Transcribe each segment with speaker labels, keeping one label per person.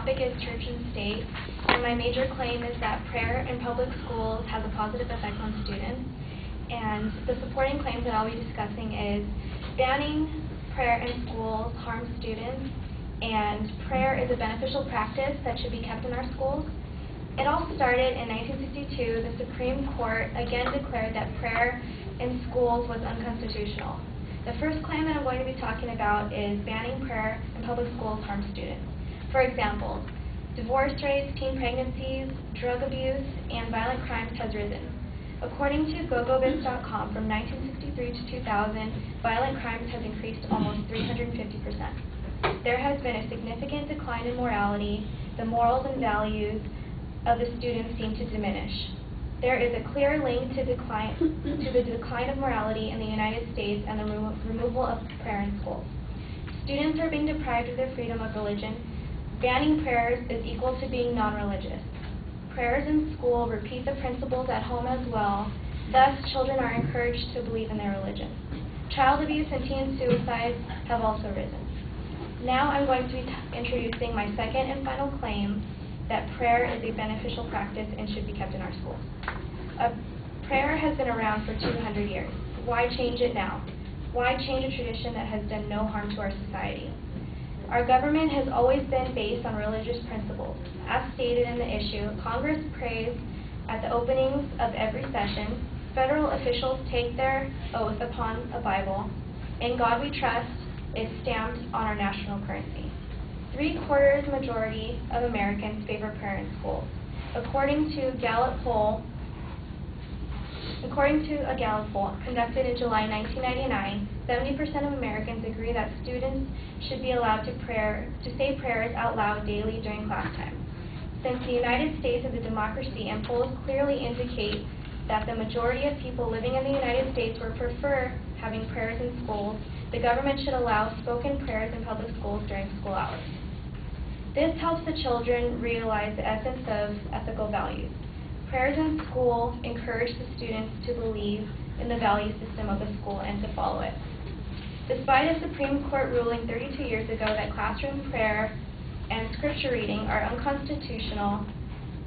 Speaker 1: topic is church and state, and my major claim is that prayer in public schools has a positive effect on students. And the supporting claims that I'll be discussing is banning prayer in schools harms students, and prayer is a beneficial practice that should be kept in our schools. It all started in 1962. The Supreme Court again declared that prayer in schools was unconstitutional. The first claim that I'm going to be talking about is banning prayer in public schools harms students. For example, divorce rates, teen pregnancies, drug abuse, and violent crimes has risen. According to GoGoBiz.com, from 1963 to 2000, violent crimes has increased almost 350%. There has been a significant decline in morality. The morals and values of the students seem to diminish. There is a clear link to the decline of morality in the United States and the removal of prayer in schools. Students are being deprived of their freedom of religion. Banning prayers is equal to being non-religious. Prayers in school repeat the principles at home as well. Thus, children are encouraged to believe in their religion. Child abuse and teen suicides have also risen. Now I'm going to be introducing my second and final claim, that prayer is a beneficial practice and should be kept in our schools. Prayer has been around for 200 years. Why change it now? Why change a tradition that has done no harm to our society? Our government has always been based on religious principles. As stated in the issue, Congress prays at the openings of every session. Federal officials take their oath upon a Bible. In God We Trust is stamped on our national currency. 3/4 majority of Americans favor prayer in schools. According to a Gallup poll conducted in July 1999, 70% of Americans agree that students should be allowed to say prayers out loud daily during class time. Since the United States is a democracy and polls clearly indicate that the majority of people living in the United States would prefer having prayers in schools, the government should allow spoken prayers in public schools during school hours. This helps the children realize the essence of ethical values. Prayers in school encourage the students to believe in the value system of the school and to follow it. Despite a Supreme Court ruling 32 years ago that classroom prayer and scripture reading are unconstitutional,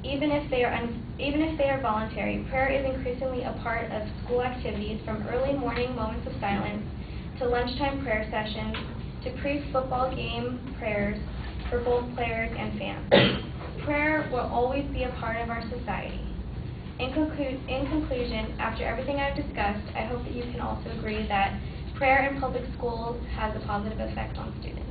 Speaker 1: even if they are voluntary, prayer is increasingly a part of school activities, from early morning moments of silence to lunchtime prayer sessions to pre-football game prayers for both players and fans. Prayer will always be a part of our society. In conclusion, after everything I've discussed, I hope that you can also agree that prayer in public schools has a positive effect on students.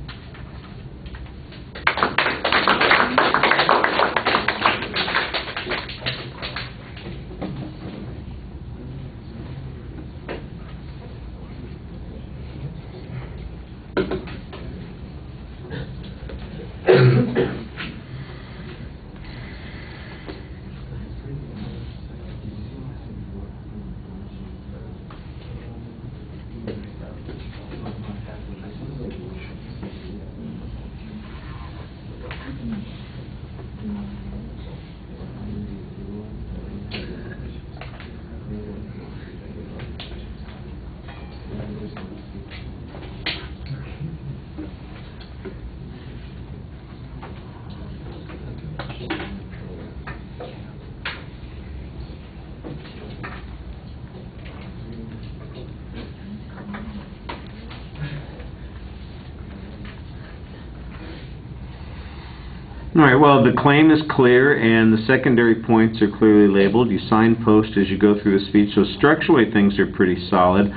Speaker 2: All right, well, the claim is clear and the secondary points are clearly labeled. You signpost as you go through the speech, so structurally things are pretty solid.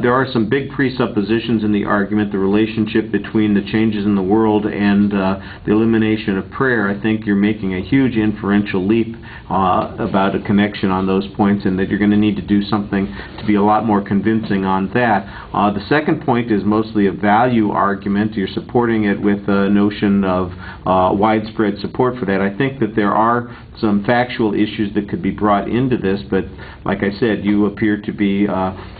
Speaker 2: There are some big presuppositions in the argument, the relationship between the changes in the world and the elimination of prayer. I think you're making a huge inferential leap about a connection on those points, and that you're going to need to do something to be a lot more convincing on that. The second point is mostly a value argument. You're supporting it with a notion of widespread support for that. I think that there are some factual issues that could be brought into this, but like I said, you appear to be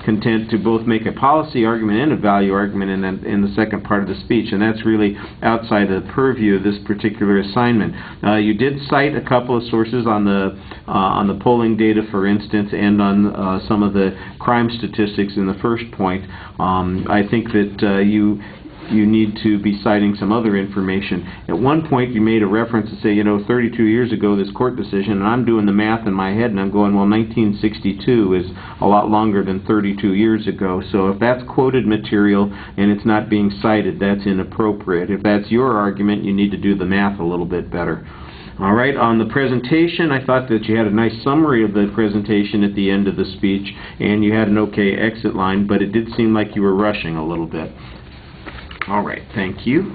Speaker 2: content to both make a policy argument and a value argument in the second part of the speech, and that's really outside the purview of this particular assignment. You did cite a couple of sources on the polling data, for instance, and on some of the crime statistics in the first point. I think that you need to be citing some other information. At one point, you made a reference to say, you know, 32 years ago, this court decision, and I'm doing the math in my head, and I'm going, well, 1962 is a lot longer than 32 years ago. So if that's quoted material and it's not being cited, that's inappropriate. If that's your argument, you need to do the math a little bit better. All right, on the presentation, I thought that you had a nice summary of the presentation at the end of the speech, and you had an okay exit line, but it did seem like you were rushing a little bit. All right, thank you.